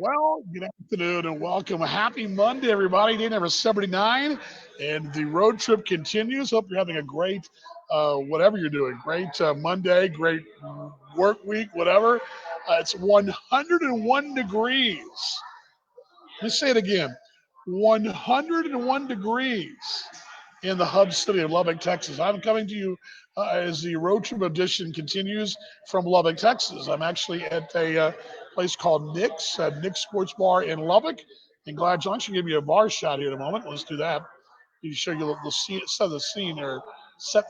Well, good afternoon and welcome. Happy Monday, everybody. Day number 79, and the road trip continues. Hope you're having a great, whatever you're doing, great Monday, great work week, whatever. It's 101 degrees. Let me say it again 101 degrees in the hub city of Lubbock, Texas. I'm coming to you as the road trip edition continues from Lubbock, Texas. I'm actually at a place called Nick's Sports Bar in Lubbock. And Glad Junction, give you a bar shot here in a moment. Let's do that. You show you the scene, set the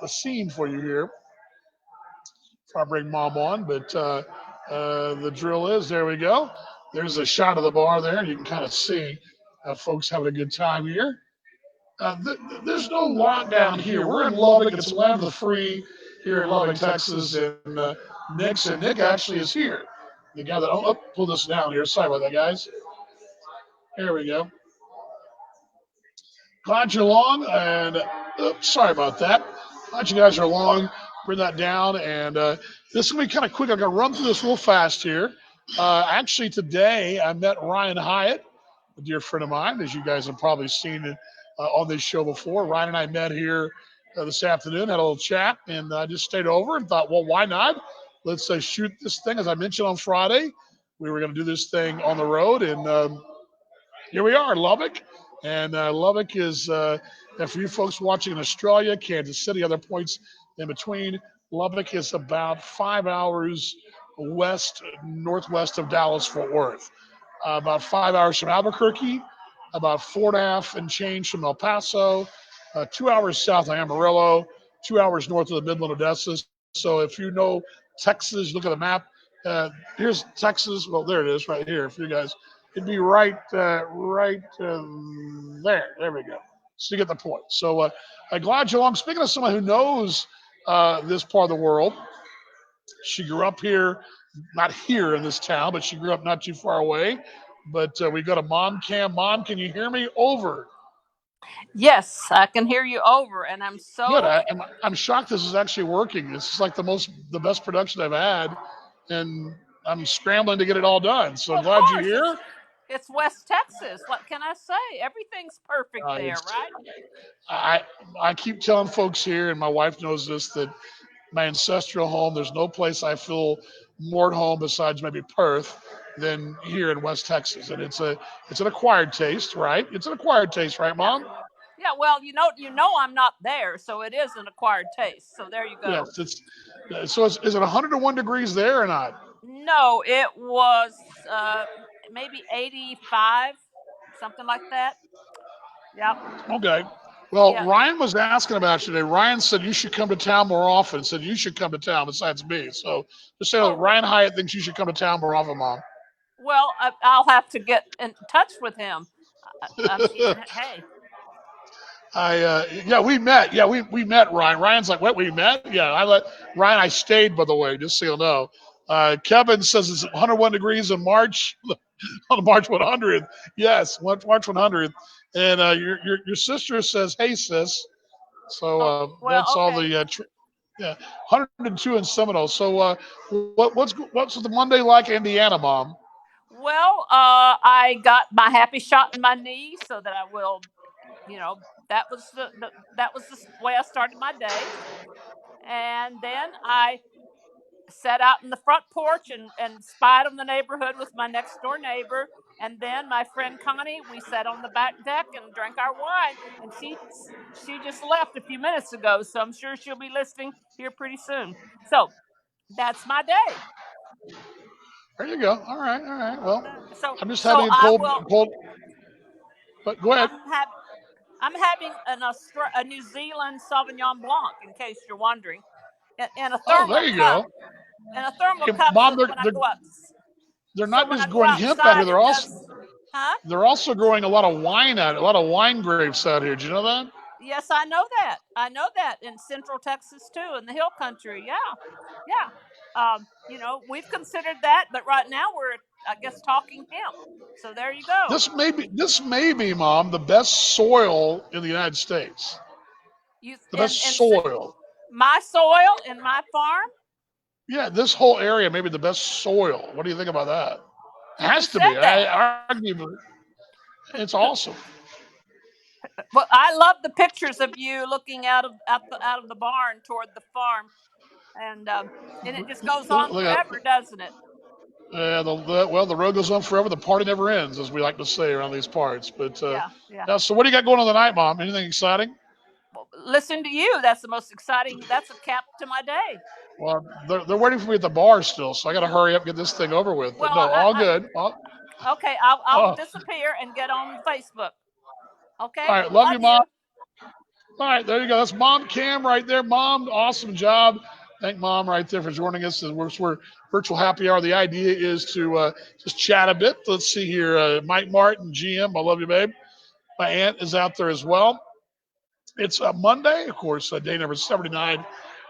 scene for you here. Before I bring mom on, but the drill is there we go. There's a shot of the bar there. You can kind of see folks having a good time here. There's no lockdown here. We're in Lubbock. It's land of the free here in Lubbock, Texas. And Nick actually is here. The guy that pull this down here. Sorry about that, guys. Here we go. Glad you're along, and sorry about that. Glad you guys are along. Bring that down, and this is gonna be kind of quick. I'm gonna run through this real fast here. Actually, today I met Ryan Hyatt, a dear friend of mine, as you guys have probably seen it on this show before. Ryan and I met here this afternoon, had a little chat, and I just stayed over and thought, well, why not? Let's shoot this thing. As I mentioned on Friday, we were going to do this thing on the road, and here we are, Lubbock. And Lubbock is, for you folks watching in Australia, Kansas City, other points in between, Lubbock is about 5 hours northwest of Dallas, Fort Worth. About 5 hours from Albuquerque, about 4.5 and change from El Paso, 2 hours south of Amarillo, 2 hours north of the Midland, Odessa. So if you know Texas, look at the map. Here's Texas. Well, there it is, right here. For you guys, it'd be right there. There we go. So you get the point. So I'm glad you're along. Speaking of someone who knows this part of the world, she grew up here, not here in this town, but she grew up not too far away. But we got a mom cam. Mom, can you hear me? Over. Yes, I can hear you over, and I'm Good. so I'm shocked this is actually working. This is like the best production I've had, and I'm scrambling to get it all done. So well, of glad you're course here. it's West Texas. What can I say? Everything's perfect there, It's right? I I keep telling folks here, and my wife knows this, that my ancestral home. There's no place I feel more at home besides maybe Perth than here in West Texas, and it's an acquired taste, right? It's an acquired taste, right, Yeah, Mom? yeah. Well, you know, I'm not there, so it is an acquired taste. So there you go. Yes. Is it 101 degrees there or not? No, it was maybe 85, something like that. Yep. Okay. Well, Yeah. Ryan was asking about you today. Ryan said you should come to town more often. Said you should come to town besides me. So just say that Oh Ryan Hyatt thinks you should come to town more often, Mom. well, I'll have to get in touch with him. Hey. Yeah, we met. Yeah, we met Ryan. Ryan's like, what, we met? Yeah, Ryan, I stayed, by the way, just so you'll know. Kevin says it's 101 degrees in March, on March 100th. Yes, March 100th. And your sister says, hey, sis. So Oh that's well. all Okay. the, yeah, 102 in Seminole. So what's the Monday like in Indiana, Mom? Well, I got my happy shot in my knee so that I will, that was the way I started my day. And then I sat out in the front porch and spied on the neighborhood with my next door neighbor. And then my friend Connie, we sat on the back deck and drank our wine. And she just left a few minutes ago, so I'm sure she'll be listening here pretty soon. So that's my day. There you go. All right, all right. Well, So I'm just so having a I will. cold. But go ahead. I'm having. I'm having a New Zealand Sauvignon Blanc, in case you're wondering, in a Oh, there thermal you cup. go. In a thermal Hey, cup, so Mom, that when I go out, they're so not when I just go growing hemp out here. outside, it does. Huh? They're also growing a lot of wine grapes out here. Do you know that? Yes, I know that. I know that in Central Texas too, in the Hill Country. Yeah, yeah. We've considered that, but right now we're, I guess, talking hemp. So there you go. This may be, Mom, the best soil in the United States. You The best in soil. my soil in my farm. Yeah, this whole area may be the best soil. What do you think about that? Has Who to said be. that? I argue, it's awesome. Well, I love the pictures of you looking out of the barn toward the farm, and and it just goes on Look at forever, doesn't it? well, the road goes on forever. The party never ends, as we like to say around these parts. But Yeah, yeah. yeah. So what do you got going on tonight, Mom? Anything exciting? Well, listen to you. That's the most exciting. That's a cap to my day. Well, they're waiting for me at the bar still, so I got to hurry up and get this thing over with. But Well, no, all good. okay. I'll Oh, disappear and get on Facebook. all Okay. right. Love Love you, Mom. you. All right, there you go. That's Mom Cam right there. Mom, awesome job. Thank Mom right there for joining us. We're virtual happy hour. The idea is to just chat a bit. Let's see here. Mike Martin, GM. I love you, babe. My aunt is out there as well. It's a Monday, of course, day number 79.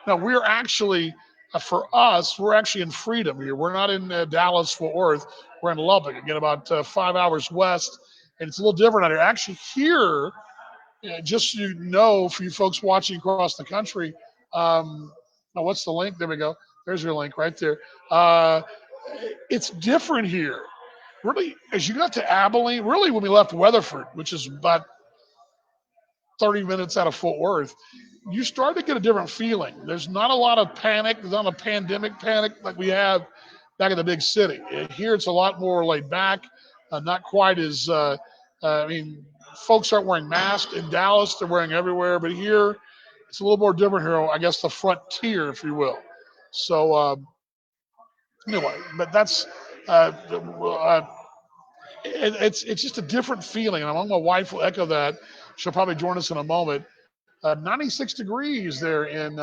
Now, we're actually, for us, we're actually in Freedom here. We're not in Dallas, Fort Worth. We're in Lubbock, again, about 5 hours west. And it's a little different out here. Actually, here, just so you know, for you folks watching across the country, um, oh, what's the link? There we go. There's your link right there. Uh, it's different here. Really, as you got to Abilene, really when we left Weatherford, which is about 30 minutes out of Fort Worth, you start to get a different feeling. There's not a lot of panic. There's not a pandemic panic like we have back in the big city. Here it's a lot more laid back, not quite as, I mean, folks aren't wearing masks. In Dallas, they're wearing everywhere. But here, it's a little more different here, I guess, the frontier, if you will. So, anyway, but that's, it's just a different feeling. And I know my wife will echo that. She'll probably join us in a moment. 96 degrees there in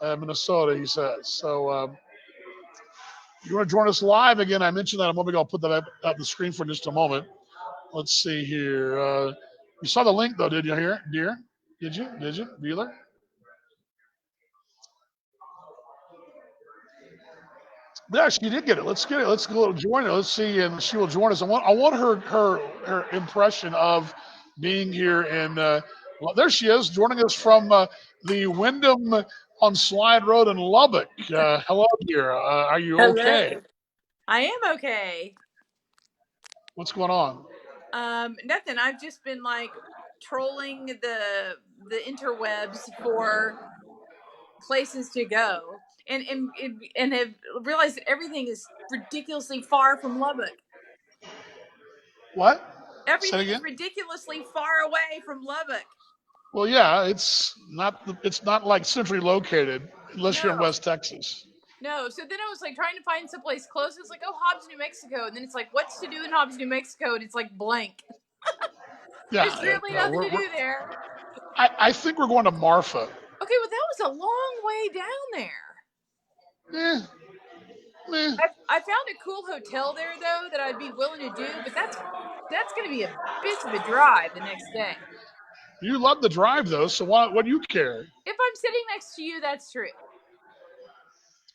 Minnesota, he says. So you want to join us live again? I mentioned that a moment ago. I'll put that up on the screen for just a moment. Let's see here. You saw the link though, did you? Here, dear? Did you? Did you, Bueller? Yeah, she did get it. Let's get it. Let's go join her. Let's see, and she will join us. I want her impression of being here. And well, there she is, joining us from the Wyndham on Slide Road in Lubbock. Hello, dear. Are you okay? Hello. I am okay. What's going on? Nothing. I've just been like trolling the interwebs for places to go, and have realized that everything is ridiculously far from Lubbock. What? Say it Everything is again. ridiculously far away from Lubbock. Well, yeah, it's not like centrally located unless you're in No, West Texas. no. So then I was like trying to find someplace close. It's like, oh, Hobbs, New Mexico, and then it's like, what's to do in Hobbs, New Mexico? And it's like blank. There's Yeah, really no, nothing to do there. I think we're going to Marfa. Okay, well, that was a long way down there. Eh, eh. I found a cool hotel there though that I'd be willing to do, but that's going to be a bitch of a drive the next day. You love the drive though, so what do you care? If I'm sitting next to you, that's true.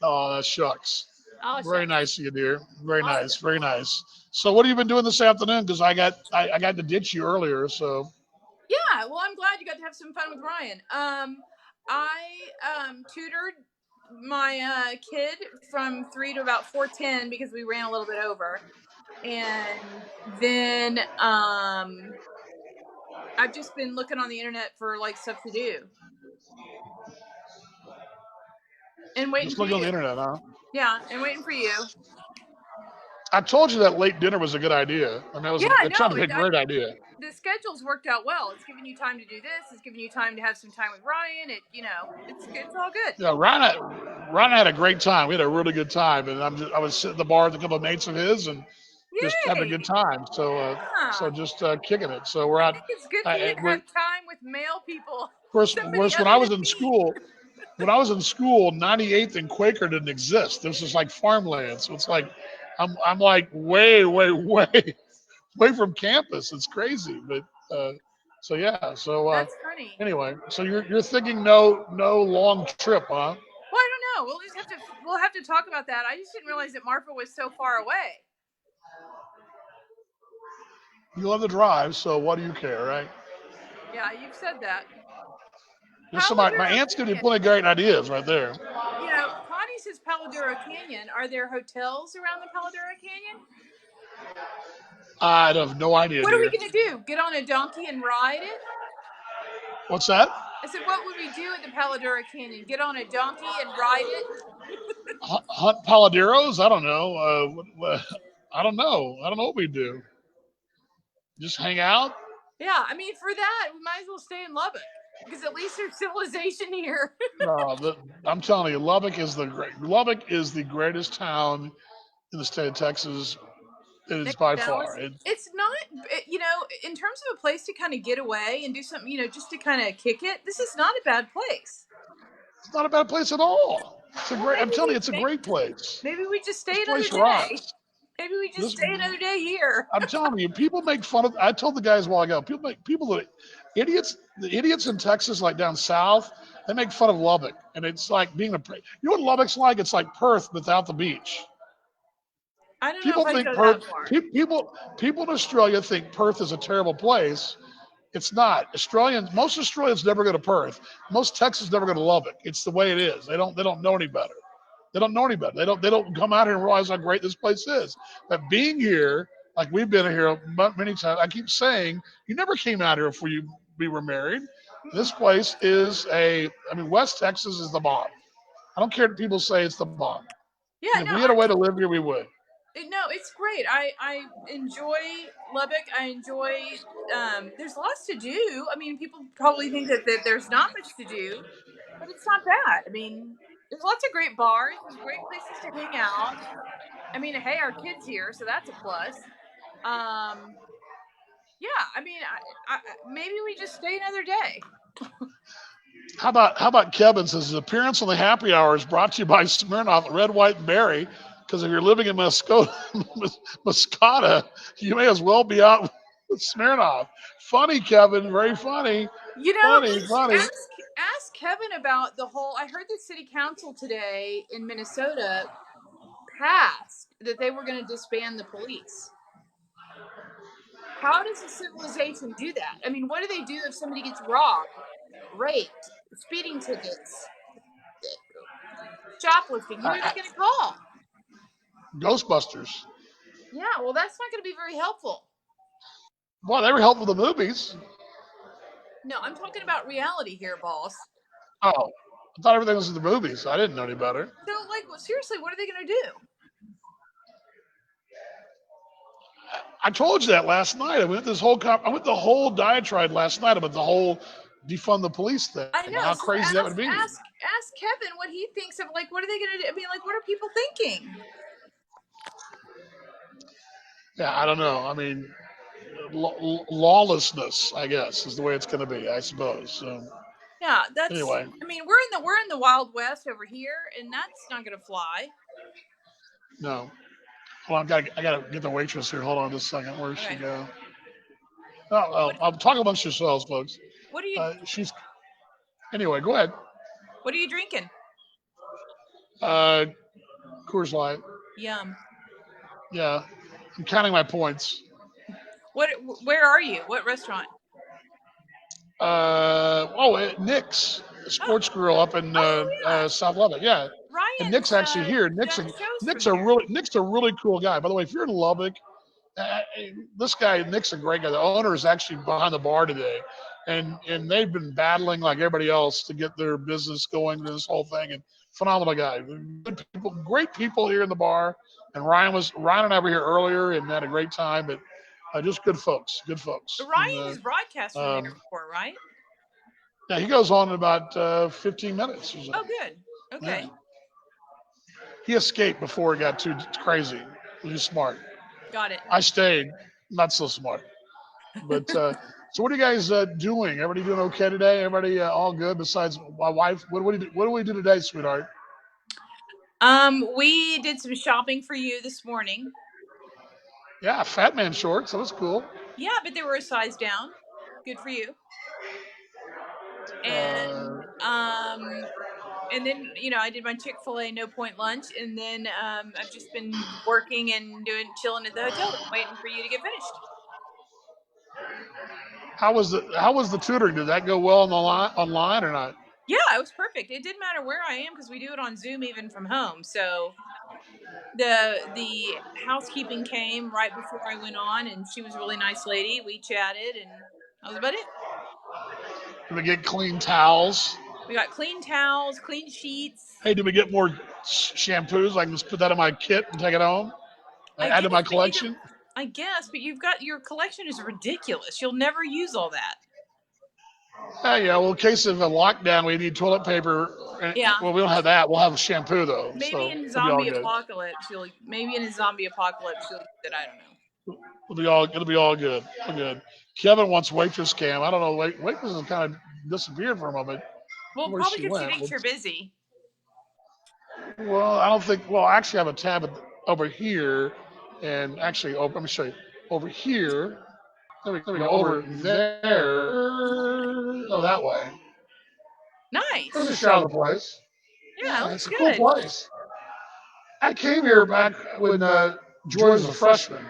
Oh, that shucks. Oh Very shucks. nice of you, dear. Very Oh nice. Very shucks. nice. So, what have you been doing this afternoon? Because I got to ditch you earlier. So, Yeah, well, I'm glad you got to have some fun with Ryan. I tutored my kid from 3 to about 4:10 because we ran a little bit over, and then I've just been looking on the internet for like stuff to do and waiting just for looking on the you. internet, huh? Yeah, and waiting for you. I told you that late dinner was a good idea. I mean, Yeah, it turned no, to be a great idea. the schedule's worked out well. It's giving you time to do this. It's giving you time to have some time with Ryan. It's all good. Yeah, Ryan had a great time. We had a really good time, and I was sitting at the bar with a couple of mates of his, and just having a good Yay! time. So Yeah, just kicking it. So we're I out. think it's good for you to We're, have time with male people, of somebody course, other than me. when I was in school, 98th and Quaker didn't exist. This was like farmland. So it's like I'm like way, way, way, way from campus. It's crazy, but so yeah. So That's funny. anyway, so you're thinking no long trip, huh? Well, I don't know. We'll have to talk about that. I just didn't realize that Marfa was so far away. You love the drive, so what do you care, right? Yeah, you've said that. Just so my Paladuro aunt's giving you Canyon. plenty of great ideas right there. Connie says Paladuro Canyon. Are there hotels around the Paladuro Canyon? I have no idea, What are we dear. going to do? Get on a donkey and ride it? What's that? I said, what would we do at the Paladura Canyon? Get on a donkey and ride it? Hunt paladeros? I don't know. I don't know. I don't know what we do. Just hang out? Yeah, I mean, for that, we might as well stay in Lubbock because at least there's civilization here. No, I'm telling you, Lubbock is the greatest town in the state of Texas. It is Next by to Dallas. far. It's not, in terms of a place to kind of get away and do something, just to kind of kick it, this is not a bad place. It's not a bad place at all. It's a Well, great. I'm telling you, it's a great place. maybe we just This stay place another day. rocks. Maybe we just This stay another day here. I'm telling you, people make fun of. I told the guys a while ago. The idiots in Texas, like down south, they make fun of Lubbock, and it's like being a. You know what Lubbock's like? It's like Perth without the beach. I don't know if People I'd think go Perth. that far. People in Australia think Perth is a terrible place. It's not. Most Australians never go to Perth. Most Texans never go to Lubbock. It's the way it is. They don't know any better. They don't know any better. They don't come out here and realize how great this place is. But being here, like we've been here many times, I keep saying you never came out here before we were married. This place is West Texas is the bomb. I don't care what people say, it's the bomb. Yeah, And if no, we had a way to live here, we would. no, it's great. I enjoy Lubbock. I enjoy. There's lots to do. I mean, people probably think that there's not much to do, but it's not bad. I mean, there's lots of great bars. There's great places to hang out. I mean, hey, our kids here, so that's a plus. Um, yeah, I mean, maybe we just stay another day. How about Kevin says his appearance on the happy hour is brought to you by Smirnoff Red, White, and Berry. Because if you're living in Muscata, you may as well be out with Smirnoff. Funny, Kevin. Very funny. Funny. Ask Kevin about the whole. I heard the city council today in Minnesota passed that they were going to disband the police. How does a civilization do that? I mean, what do they do if somebody gets robbed, raped, speeding tickets, shoplifting? Who are they going to call? Ghostbusters. Yeah, well, that's not going to be very helpful. Well, they were helpful to the movies. No, I'm talking about reality here, boss. Oh, I thought everything was in the movies. I didn't know any better. So, seriously, what are they going to do? I told you that last night. I went the whole diatribe last night about the whole defund the police thing. I know. How So crazy that would be. Ask Kevin what he thinks of what are they going to do? I mean, what are people thinking? Yeah, I don't know. I mean, lawlessness, I guess, is the way it's going to be. I suppose. So Yeah, that's. anyway, I mean, we're in the Wild West over here, and that's not going to fly. no. Hold on, I gotta get the waitress here. Hold on just a second. Where'd she go? Oh, I'll talk amongst yourselves, folks. What are you? She's anyway. Go ahead. What are you drinking? Coors Light. Yum. Yeah, I'm counting my points. Where are you? What restaurant? Nick's Sports Grill up in South Lubbock. Yeah, Ryan. and Nick's actually here. Nick's a really cool guy. By the way, if you're in Lubbock, this guy Nick's a great guy. The owner is actually behind the bar today, and they've been battling like everybody else to get their business going. This whole thing, and phenomenal guy. Good people, great people here in the bar. And Ryan and I were here earlier and had a great time. But just good folks. Ryan has broadcast from there before, right? Yeah, he goes on in about 15 minutes or so. Oh, good. Okay. Yeah. He escaped before it got too crazy. He was smart. Got it. I stayed, not so smart. But so what are you guys doing? Everybody doing okay today? Everybody all good besides my wife? What do we do today, sweetheart? We did some shopping for you this morning. Yeah, fat man shorts. That was cool. Yeah, but they were a size down. Good for you. And then I did my Chick-fil-A no point lunch, and then I've just been working and chilling at the hotel, waiting for you to get finished. How was the tutoring? Did that go well online or not? Yeah, it was perfect. It didn't matter where I am because we do it on Zoom even from home. So the housekeeping came right before I went on, and she was a really nice lady. We chatted, and that was about it. Did we get clean towels? We got clean towels, clean sheets. Hey, did we get more shampoos? I can just put that in my kit and take it home. I Add to my guess, but collection. I guess, but you've got your collection is ridiculous. You'll never use all that. Yeah. Well, in case of a lockdown, we need toilet paper. Yeah. Well, we don't have that. We'll have shampoo though, Maybe so in it'll be all zombie good. apocalypse, maybe in a zombie apocalypse you'll use it. I don't know. It'll be all good. All good. Kevin wants waitress cam. I don't know. Waitress has kind of disappeared for a moment. Well, Where probably she because she went? thinks you're busy. Well, I don't think. Well, I actually have a tab over here, and actually, let me show you. Over here. There we go. Over there. Oh, that way. There's a Nice. shot of the place. Yeah, it Yeah, looks it's a cool good. place. I came here back when Joy was a freshman.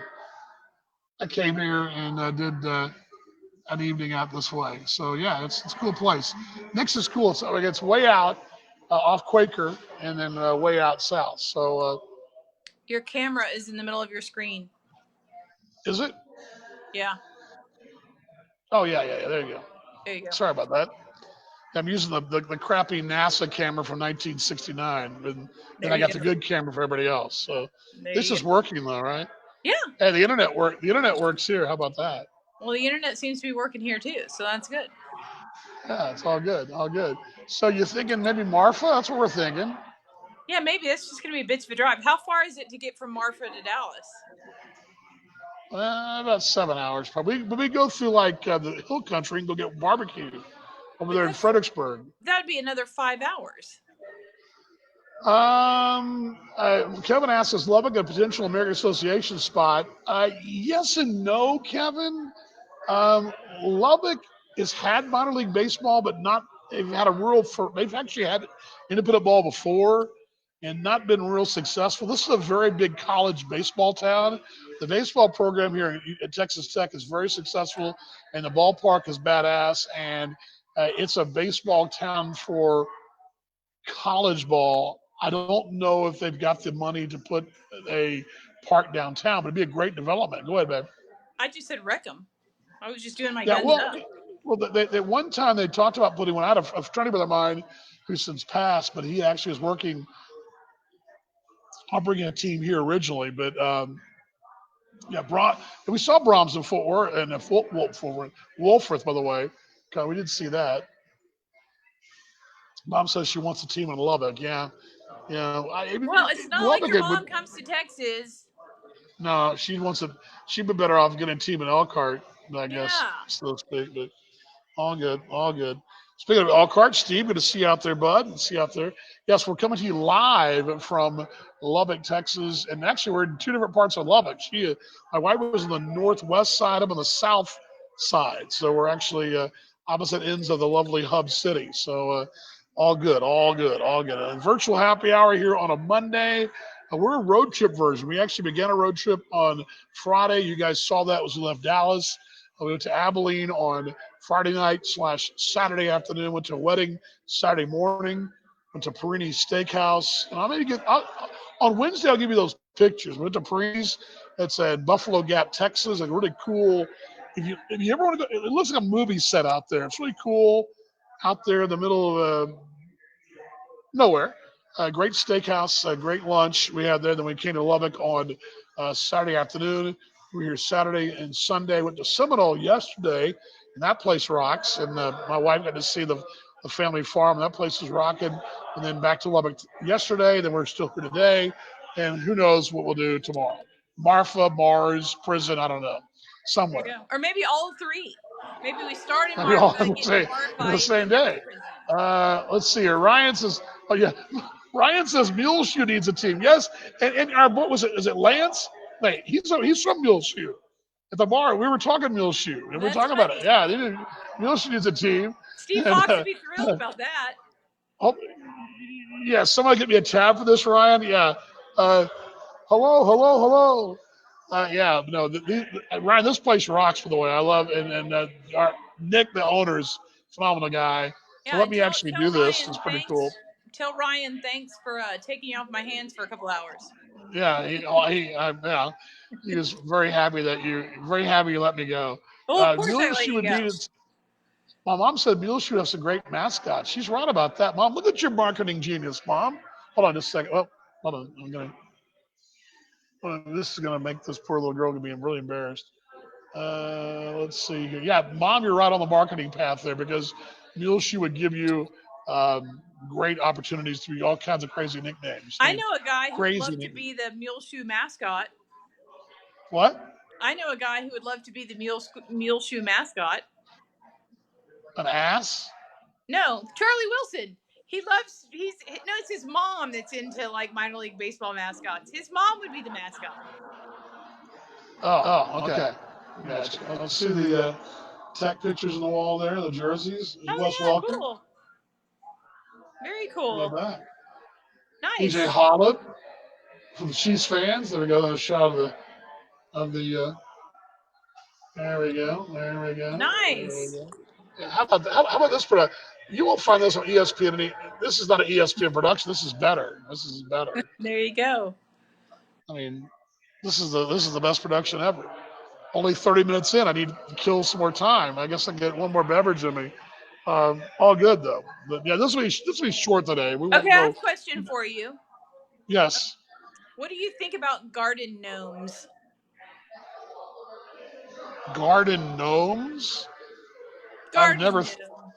I came here and did an evening out this way. So yeah, it's a cool place. Nick's is cool. So it's way out off Quaker and then way out south. So Your camera is in the middle of your screen. is it? Yeah, Oh yeah. There you go. there you go. Sorry about that. I'm using the crappy NASA camera from 1969, and then There I you got the go. good camera for everybody else. So There this you is go. working though, right? Yeah. Hey, the internet work. The internet works here. How about that? Well, the internet seems to be working here too, so that's good. Yeah, it's all good. All good. So you're thinking maybe Marfa? That's what we're thinking. Yeah, maybe that's just going to be a bitch of a drive. How far is it to get from Marfa to Dallas? About 7 hours probably. But we go through like the hill country and go get barbecue over But there in Fredericksburg. that'd be another 5 hours. Kevin asks, is Lubbock a potential American Association spot? Yes and no, Kevin. Lubbock has had minor league baseball, but not. They've had a rural. They've actually had independent ball before, and not been real successful. This is a very big college baseball town. The baseball program here at Texas Tech is very successful, and the ballpark is badass. And it's a baseball town for college ball. I don't know if they've got the money to put a park downtown, but it'd be a great development. Go ahead, babe. I just said wreck them. I was just doing my Yeah, guns up. well, they one time they talked about putting one out of a friend of mine who's since passed, but he actually was working on bringing a team here originally. But yeah, we saw Brahms in Fort Worth and Wolfworth, by the way. God, we didn't see that. Mom says she wants a team in Lubbock. Yeah, Well, it's not like Lubbock your would. mom comes to Texas. No, she wants a. She'd be better off getting a team in Elkhart, I guess, Yeah. so to speak. But all good, all good. Speaking of Elkhart, Steve, good to see you out there, bud. See you out there. Yes, we're coming to you live from Lubbock, Texas, and actually we're in two different parts of Lubbock. My wife was on the northwest side, I'm on the south side, so we're actually opposite ends of the lovely hub city. So all good, all good, all good. A virtual happy hour here on a Monday. We're a road trip version. We actually began a road trip on Friday. You guys saw that as we left Dallas. We went to Abilene on Friday night / Saturday afternoon. Went to a wedding Saturday morning. Went to Perini's Steakhouse. And on Wednesday, I'll give you those pictures. We went to Perini's. It's in Buffalo Gap, Texas. A really cool. If you ever want to go, it looks like a movie set out there. It's really cool out there in the middle of nowhere. Great steakhouse, great lunch we had there. Then we came to Lubbock on Saturday afternoon. We were here Saturday and Sunday. Went to Seminole yesterday, and that place rocks. And my wife got to see the family farm. That place is rocking. And then back to Lubbock yesterday. Then we're still here today. And who knows what we'll do tomorrow. Marfa, Mars, prison, I don't know. There Somewhere. you go. Or maybe all three. Maybe we start in Maybe all Marfa, in get to the Marfi, and same end up in day. prison. Let's see here. Ryan says, oh yeah, Ryan says Muleshoe needs a team. Yes, and our boy is it Lance? Wait, he's from Muleshoe. At the bar, we were talking Muleshoe, and we were That's talking about it. right. Yeah, Muleshoe needs a team. Steve And, Fox would be thrilled about that. oh, yeah, somebody get me a tab for this, Ryan. Yeah. Hello. Yeah, no, Ryan, this place rocks. For the way I love, and our Nick, the owner, is a phenomenal guy. So Yeah, let and me actually do this. It's pretty cool. Tell Ryan thanks for taking you off my hands for a couple hours. Yeah, yeah, he was very happy you let me go. Well, of course I let Muleshoe you would go. be. My mom said Muleshoe has some great mascots. She's right about that, Mom. Look at your marketing genius, Mom. Hold on just a second. Oh, hold on. This is gonna make this poor little girl be really embarrassed. Let's see here. Yeah, Mom, you're right on the marketing path there because Muleshoe would give you great opportunities to be all kinds of crazy nicknames. I I mean, know a guy who would crazy love to nicknames. be the Muleshoe mascot. What? I know a guy who would love to be the Muleshoe mascot. An ass? No, Charlie Wilson. It's his mom that's into like minor league baseball mascots. His mom would be the mascot. Oh, okay. Gotcha. Let's see the tech pictures on the wall there, the jerseys. Is Oh Wes yeah, Welker? cool. Very Look cool. at that. Nice. EJ Hollett for the Chiefs fans. There we go. There's a shot of the. There we go. There we go. There we Nice. go. Yeah, how about how about this product? You won't find this on ESPN. This is not an ESPN production. This is better. This is better. There you go. I mean, this is the best production ever. Only 30 minutes in. I need to kill some more time. I guess I can get one more beverage in me. All good though. But yeah, this will be short today. We won't Okay, I have go. a question for you. Yes, What do you think about garden gnomes? garden gnomes. I've Garden never gnome.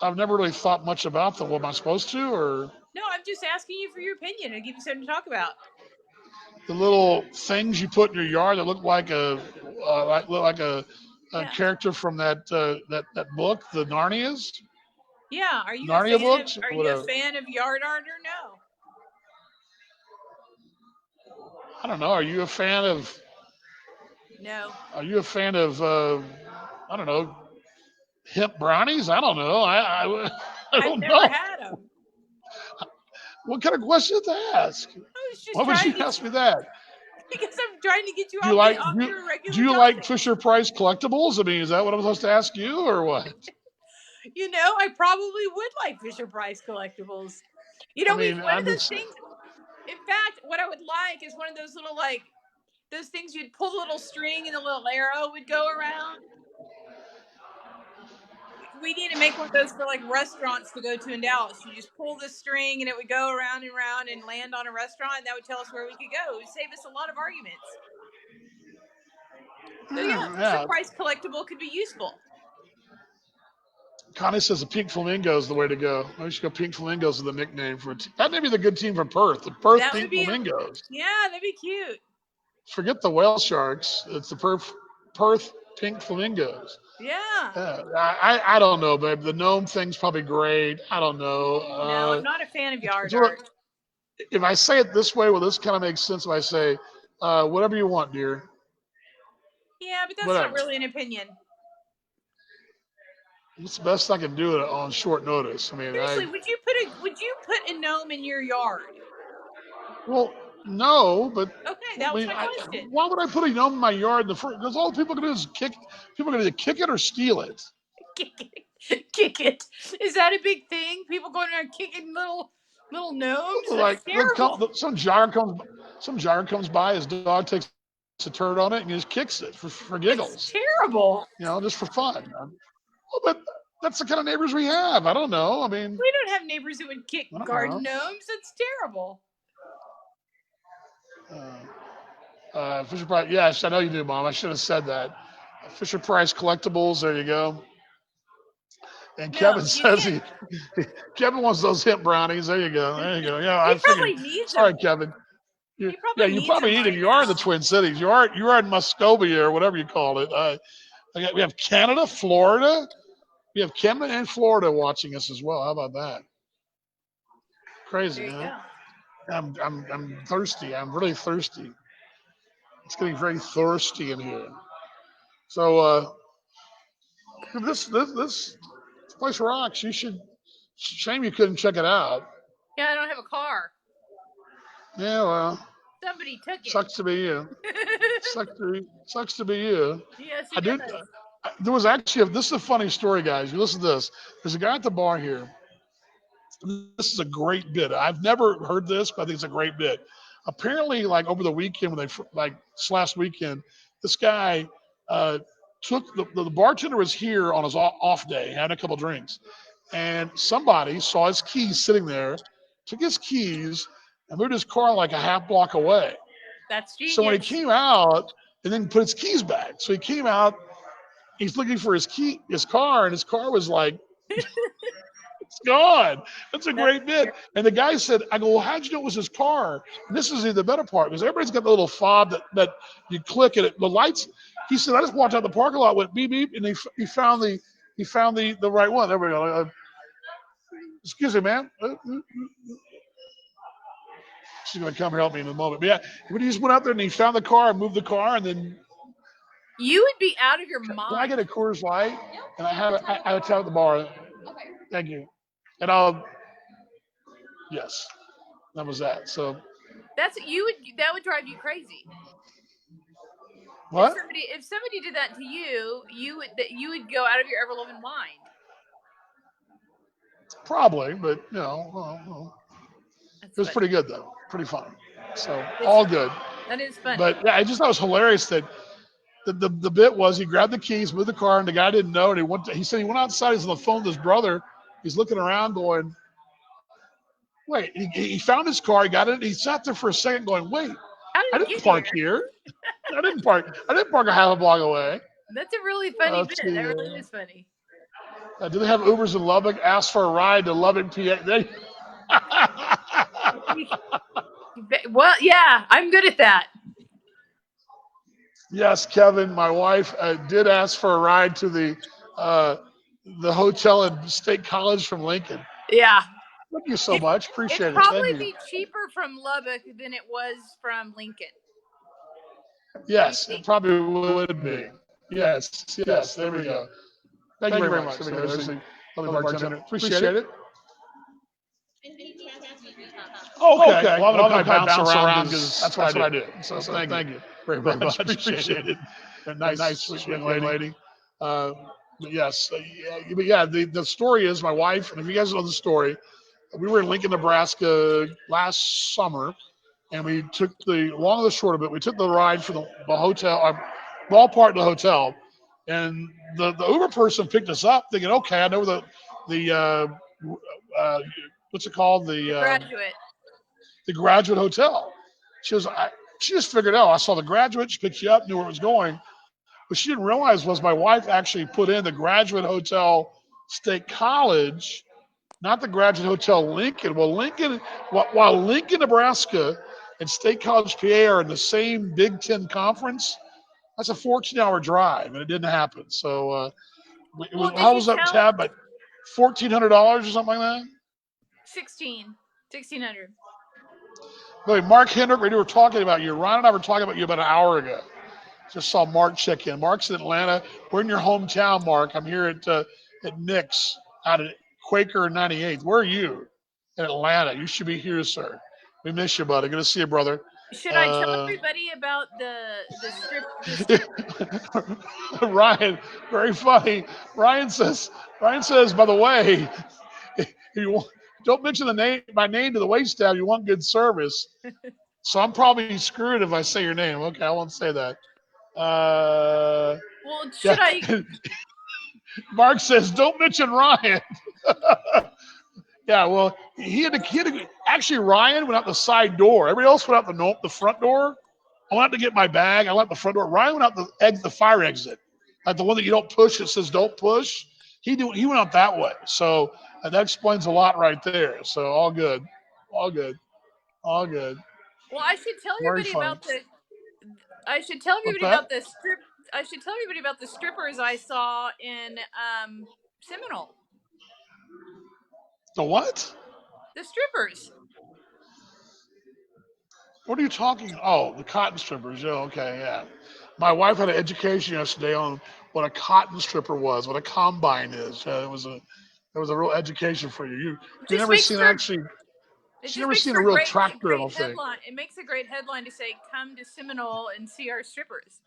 I've never really thought much about them. What am I supposed to, or No, I'm just asking you for your opinion and give you something to talk about. the little things you put in your yard that look like look like a Yeah. character from that book, the Yeah. Are you a Narnia fan of books, Are or you a whatever. fan of yard art or no? I don't know. No. Are you a fan of I don't know, hemp brownies? I don't know. I I've don't never know. had them. What kind of question to ask? I was just Why would trying you to ask me that? because I'm trying to get you Do you like off do you, your regular do you like topic. Fisher Price collectibles? I mean, is that what I'm supposed to ask you, or what? You know, I probably would like Fisher Price collectibles. You I know, we mean, one of I'm those just things. In fact, what I would like is one of those little like those things you'd pull the little string and the little arrow would go around. We need to make one of those for like restaurants to go to in Dallas. You just pull the string and it would go around and around and land on a restaurant. And that would tell us where we could go. It would save us a lot of arguments. So yeah, Fisher yeah. Price collectible could be useful. Connie says the Pink Flamingo is the way to go. We should go Pink Flamingos is the nickname for it. That may be the good team from Perth. The Perth That would Pink be Flamingos. yeah, that'd be cute. Forget the whale sharks. It's the Perth Pink Flamingos. Yeah. I don't know, babe. The gnome thing's probably great. I don't know. No, I'm not a fan of yard So art. if I say it this way, well, this kind of makes sense. If I say, whatever you want, dear. Yeah, but that's not Whatever. really an opinion. It's the best I can do it on short notice. I mean, Seriously, would you put a gnome in your yard? well, no, but Okay, I that was mean, my question. why would I put a gnome in my yard? Because all people can do is kick. People are going to kick it or steal it. Kick it. Kick it. Is that a big thing? People going around kicking little gnomes? That's Like terrible. some jogger comes by, his dog takes a turd on it and he just kicks it for It's giggles. terrible. Just for fun. Well, but that's the kind of neighbors we have. I don't know. I mean, We don't have neighbors who would kick I don't garden know. gnomes. That's terrible. Fisher Price. Yes, I know you do, Mom. I should have said that. Fisher Price collectibles. There you go. And No, Kevin you says can't. Kevin wants those hemp brownies. There you go. There you go. Yeah, He I figured. probably needs Sorry, them. Kevin. He probably You needs probably them need it. right You are in the now. Twin Cities. You are in Muscovia or whatever you call it. We have Canada, Florida. We have Canada and Florida watching us as well. How about that? Crazy, There you huh? go. I'm thirsty. I'm really thirsty. It's getting very thirsty in here. So this place rocks. You should. Shame you couldn't check it out. Yeah, I don't have a car. Yeah, well, Somebody took it. sucks to be you. Sucks to be you. Yes, I it do. does. There was actually this is a funny story, guys. You listen to this. There's a guy at the bar here. This is a great bit. I've never heard this, but I think it's a great bit. Apparently, like over the weekend, when they like this last weekend, this guy uh, took the bartender was here on his off day, had a couple drinks, and somebody saw his keys sitting there, took his keys, and moved his car like a half block away. That's So when he genius. came out, and then put his keys back. So he came out, he's looking for his car, and his car was like it's gone. That's a That's great bit. And the guy said, I go, well, how'd you know it was his car? And this is the better part because everybody's got the little fob that you click and the lights. He said, I just walked out the parking lot, went beep beep, and he found the right one. There we go. Excuse me, man. She's gonna come help me in a moment. But yeah, when he just went out there and he found the car and moved the car, and then You would be out of your can I mind. get a Coors Light? And I have a tab at the bar. Thank you. And I'll yes, that was that. So That would drive you crazy. what? If somebody did that to you, you would go out of your ever loving mind. Probably, but it That's was funny. pretty good though, pretty fun. So It's all funny. good. That is funny. But yeah, I just thought it was hilarious that the bit was he grabbed the keys, moved the car, and the guy didn't know, and he said he went outside, he's on the phone with his brother, he's looking around, going, wait, he found his car, he got it, he sat there for a second, going, wait, How I did it didn't get park here? here, I didn't park a half a block away. That's a really funny Let's bit. see, That really is funny. do they have Ubers in Lubbock? Ask for a ride to Lubbock, PA. Well, yeah, I'm good at that. Yes, Kevin, my wife did ask for a ride to uh, the hotel at State College from Lincoln. Yeah. Thank you so It much. it'd Appreciate it. Thank probably you. be cheaper from Lubbock than it was from Lincoln. You Yes, it think? probably would be. Yes, yes. There we go. Thank you very much. There we go. There's the lovely bartender. Appreciate it. Okay. Well, I'm going to kind of bounce around because that's what I do. So thank you very much. Appreciate it. A nice, sweet young lady. Uh, but yes, the story is my wife, and if you guys know the story, we were in Lincoln, Nebraska last summer, and we took the long and the short of it. We took the ride for the hotel, our ballpark to the hotel, and the Uber person picked us up, thinking, okay, I know the what's it called The graduate. the Graduate Hotel. She was she just figured out. I saw the Graduate. She picked you up, knew where it was going. What she didn't realize was my wife actually put in the Graduate Hotel State College, not the Graduate Hotel Lincoln. Well, while Lincoln, Nebraska, and State College, PA are in the same Big Ten conference, that's a 14-hour drive, and it didn't happen. So it was Well, did how you was that tell tab? But $1,400 or something like that. 1600? Wait, Mark Hendrick, we were talking about you. Ron and I were talking about you about an hour ago. Just saw Mark check in. Mark's in Atlanta. We're in your hometown, Mark. I'm here at Nick's out at Quaker 98th. Where are you? In Atlanta. You should be here, sir. We miss you, buddy. Good to see you, brother. Should I tell everybody about the strip? Ryan, very funny. Ryan says, by the way, if you don't mention my name to the wait staff. You want good service. So I'm probably screwed if I say your name. Okay, I won't say that. Well, should I? Mark says, don't mention Ryan. Yeah, well, he had to actually, Ryan went out the side door. Everybody else went out the front door. I went out to get my bag. I went out the front door. Ryan went out the fire exit, like the one that you don't push. It says don't push. He went out that way. So that explains a lot right there. So all good, all good, all good. Well, I should tell Very everybody funny. about the. I should tell everybody What's about the strip. I should tell everybody about the strippers I saw in Seminole. The what? The strippers. What are you talking? Oh, the cotton strippers. Yeah, okay, yeah. My wife had an education yesterday on what a cotton stripper was, what a combine is. It was a real education for you. You Just never makes seen for actually. it She just never makes seen for a a real great tractor. I don't think. headline. It makes a great headline to say, "Come to Seminole and see our strippers."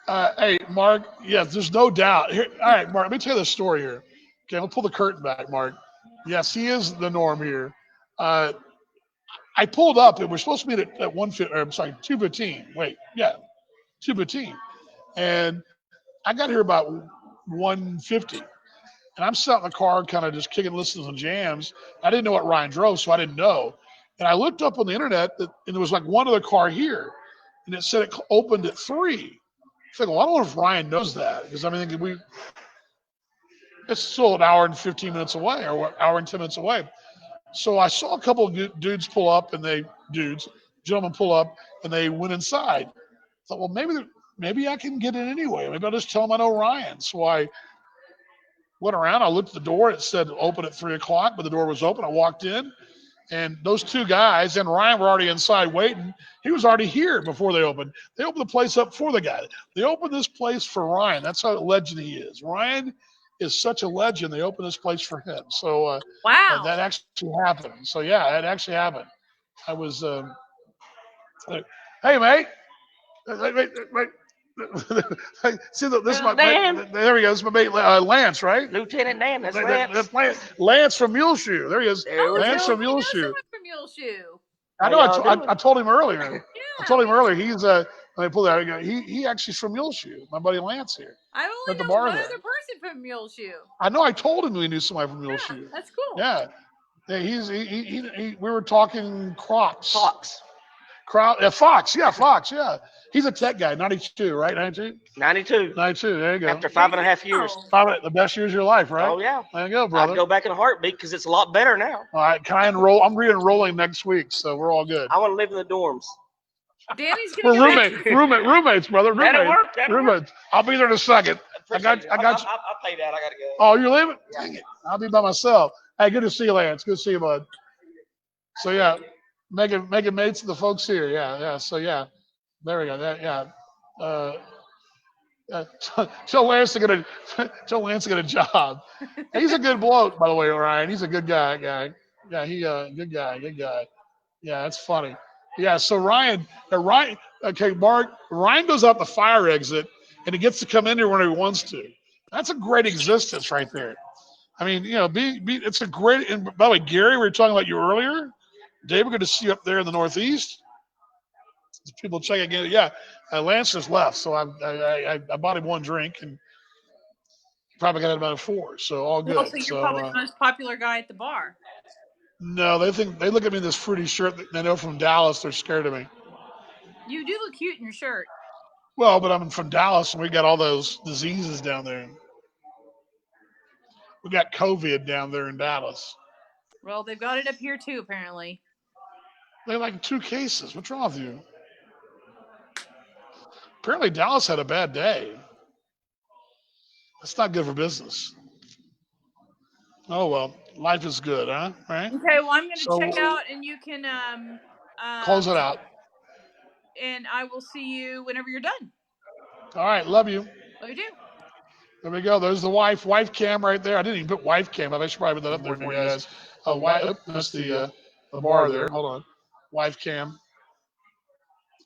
Hey, Mark. Yes, there's no doubt. Here, all right, Mark. Let me tell you the story here. Okay, we'll pull the curtain back, Mark. Yes, he is the norm here. Uh, I pulled up, and we're supposed to meet at 1:50. I'm sorry, 2:15. Wait, yeah, 2:15. And I got here about 1:50, and I'm sitting in the car, kind of just kicking, listening to jams. I didn't know what Ryan drove, so I didn't know. And I looked up on the internet, and there was like one other car here, and it said it opened at 3. I think, well, I don't know if Ryan knows that because I mean, it's still an hour and 15 minutes away, or an hour and 10 minutes away. So I saw a couple of dudes pull up, and gentlemen pull up, and they went inside. I thought, well, maybe I can get in anyway. Maybe I'll just tell them I know Ryan. So I went around. I looked at the door. It said open at 3 o'clock, but the door was open. I walked in, and those two guys and Ryan were already inside waiting. He was already here before they opened. They opened the place up for the guy. They opened this place for Ryan. That's how legend he is. Ryan is such a legend. They opened this place for him. So Wow. that actually happened. So yeah, it actually happened. I was, like, hey mate, wait. See, this is my Dan, there he goes. My mate Lance, right? Lieutenant Dan, that's Lance. Lance from Muleshoe. There he is. There we Oh, Lance go. from you know Muleshoe. someone from Muleshoe. I How know. y'all I doing? told him earlier. I Yeah. told him earlier. He's let me pull that out. He actually's from Muleshoe. My buddy Lance here I at only the know bar one there. other person from Muleshoe. I know. I told him we knew somebody from Yeah, Muleshoe. that's cool. Yeah. Yeah. We were talking crops. Fox. Fox. Yeah, Fox. Yeah. He's a tech guy. 92, right? 92. 92. 92. There you go. After There 5.5 years. you go. Probably the best years of your life, right? Oh, yeah. There you go, I'd brother. go back in a heartbeat because it's a lot better now. All right. Can I enroll? I'm re-enrolling next week, so we're all good. I want to live in the dorms. Danny's We're gonna go back. roommates, brother. That'll work. That'll work. Roommates. I'll be there in a second. I got you. I'll pay that. I got to go. Oh, you're leaving? Yeah. Dang it. I'll be by myself. Hey, good to see you, Lance. Good to see you, bud. So yeah, making mates with the folks here. Yeah. So yeah, there we go. Yeah. Uh, Joe Lance to get a job. He's a good bloke, by the way, Ryan. He's a good guy. Yeah, good guy. Yeah, that's funny. Yeah, so Ryan, okay, Mark, Ryan goes out the fire exit and he gets to come in here when he wants to. That's a great existence right there. I mean, it's a great. And by the way, Gary, we were talking about you earlier. David, good to see you up there in the Northeast. People checking in. Yeah, Lance just left, so I bought him one drink and probably got about 4, so all good. Well, so you're probably the most popular guy at the bar. No, they look at me in this fruity shirt. They know from Dallas. They're scared of me. You do look cute in your shirt. Well, but I'm from Dallas, and we got all those diseases down there. We got COVID down there in Dallas. Well, they've got it up here too, apparently. They have like 2 cases. What's wrong with you? Apparently, Dallas had a bad day. That's not good for business. Oh well, life is good, huh? Right? Okay, well, I'm going to So check out, and you can close it out. and I will see you whenever you're done. All right, love you. What do you do? There we go. There's the wife cam right there. I didn't even put wife cam up. I should probably put that up there for you guys. That's the bar there. Hold on, wife cam.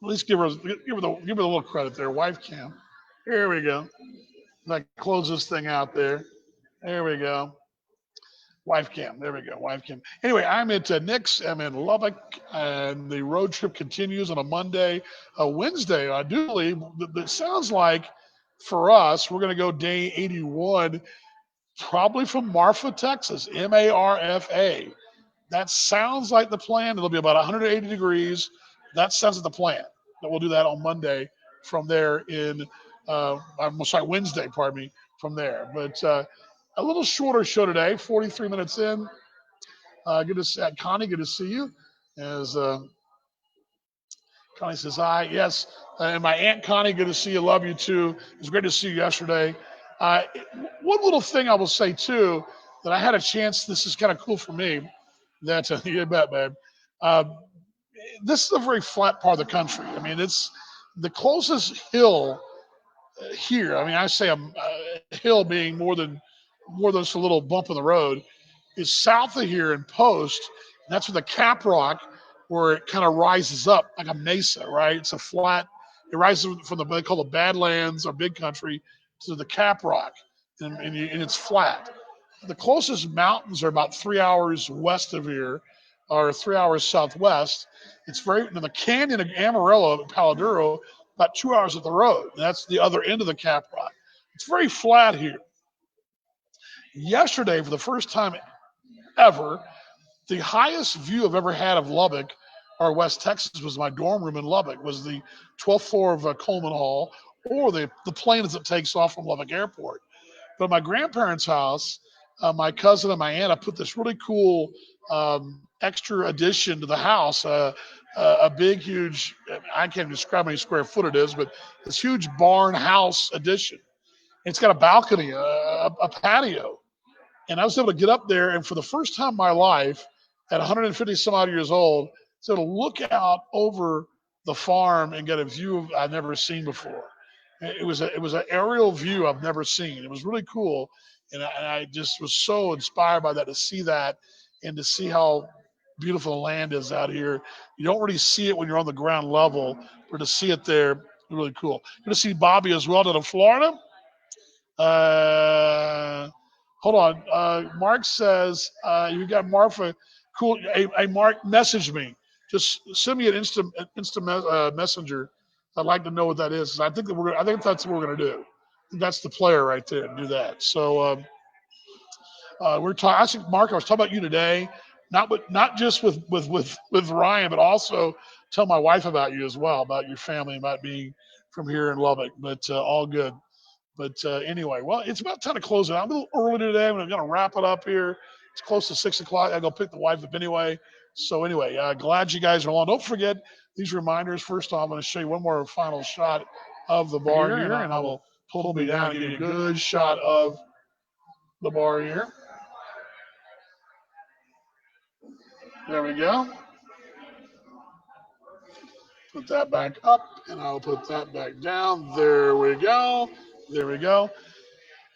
At least give her the little credit there. Wife cam. Here we go. Like close this thing out there. There we go. Wife cam. There we go. Wife cam. Anyway, I'm at Nick's. I'm in Lubbock, and the road trip continues on a Monday. Wednesday, I do believe. It sounds like for us, we're going to go day 81, probably from Marfa, Texas. Marfa. That sounds like the plan. It'll be about 180 degrees. That sounds like the plan. That we'll do that on Monday from there Wednesday, pardon me, from there. But a little shorter show today, 43 minutes in. Good to see Connie. Good to see you. As Connie says hi. Yes, and my Aunt Connie. Good to see you. Love you too. It was great to see you yesterday. One little thing I will say too that I had a chance. This is kind of cool for me. That you bet, babe. This is a very flat part of the country. I mean, it's the closest hill here. I mean, I say a hill being more than just a little bump in the road is south of here in Post. And that's where the Cap Rock, where it kind of rises up like a mesa, right? It's a flat It rises from the they call the Badlands or Big Country to the Cap Rock, and it's flat. The closest mountains are about 3 hours west of here, or 3 hours southwest. It's very the canyon of Amarillo, Paladuro, about 2 hours up the road. That's the other end of the Cap Rock. It's very flat here. Yesterday, for the first time ever, the highest view I've ever had of Lubbock or West Texas was my dorm room in Lubbock, was the 12th floor of Coleman Hall, or the plane as it takes off from Lubbock Airport. But at my grandparents' house, my cousin and my aunt, I put this really cool extra addition to the house, a big, huge, I can't describe how many square foot it is, but this huge barn house addition. It's got a balcony, a patio. And I was able to get up there, and for the first time in my life, at 150 some odd years old, I was able to look out over the farm and get a view I've never seen before. It was an aerial view I've never seen. It was really cool, and I just was so inspired by that, to see that and to see how beautiful the land is out here. You don't really see it when you're on the ground level, but to see it there, really cool. Good to see Bobby as well down in Florida. Hold on. Mark says you got Marfa. Cool. Hey, Mark, message me. Just send me an instant messenger. I'd like to know what that is. I think I think that's what we're gonna do. That's the player right there to do that. So we're talking. I think, Mark, I was talking about you today. Not just with Ryan, but also tell my wife about you as well, about your family, about being from here in Lubbock. But all good. But anyway, well, it's about time to close it out. I'm a little early today. I'm going to wrap it up here. It's close to 6 o'clock. I go pick the wife up anyway. So anyway, glad you guys are along. Don't forget these reminders. First off, I'm going to show you one more final shot of the bar here, and I will pull me down and give you a good shot of the bar here. There we go. Put that back up, and I'll put that back down. There we go. There we go.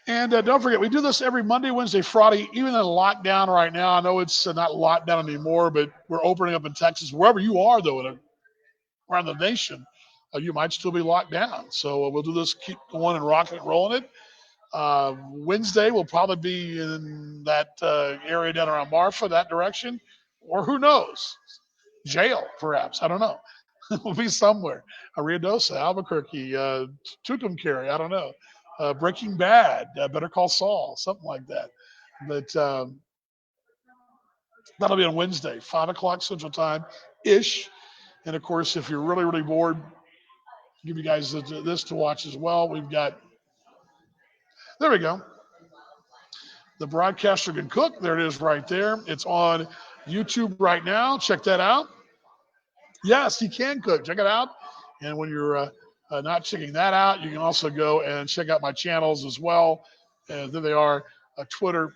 And don't forget, we do this every Monday, Wednesday, Friday, even in lockdown right now. I know it's not locked down anymore, but we're opening up in Texas. Wherever you are, though, around the nation, you might still be locked down. So we'll do this, keep going and rocking and rolling it. Wednesday, we'll probably be in that area down around Marfa, that direction. Or who knows? Jail, perhaps. I don't know. We'll be somewhere. Ruidosa, Albuquerque, Tucumcari, I don't know. Breaking Bad, Better Call Saul, something like that. But that'll be on Wednesday, 5 o'clock Central Time ish. And of course, if you're really, really bored, I'll give you guys this to watch as well. We've got, there we go. The Broadcaster Can Cook. There it is right there. It's on YouTube right now. Check that out. Yes, he can cook. Check it out. And when you're not checking that out, you can also go and check out my channels as well. And there they are, Twitter,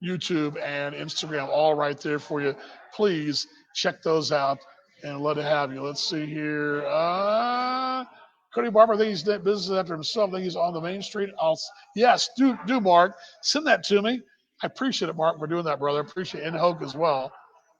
YouTube, and Instagram, all right there for you. Please check those out and let it have you. Let's see here. Cody Barber, I think he's doing business after himself. I think he's on the main street. Yes, do Mark. Send that to me. I appreciate it, Mark, for doing that, brother. I appreciate it. And Hoke as well.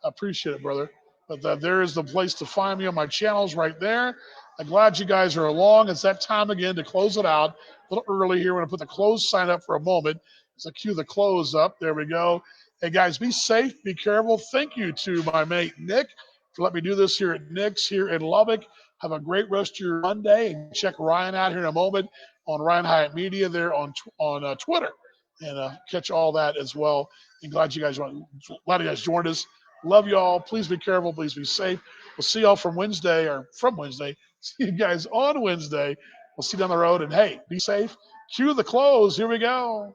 I appreciate it, brother. But there is the place to find me on my channels right there. I'm glad you guys are along. It's that time again to close it out. A little early here. We're going to put the close sign up for a moment. So cue the close up. There we go. Hey, guys, be safe. Be careful. Thank you to my mate, Nick, for letting me do this here at Nick's here in Lubbock. Have a great rest of your Monday. And check Ryan out here in a moment on Ryan Hyatt Media there on Twitter. And catch all that as well. And glad you guys joined us. Love you all. Please be careful. Please be safe. We'll see y'all from Wednesday. See you guys on Wednesday. We'll see you down the road. And hey, be safe. Cue the close. Here we go.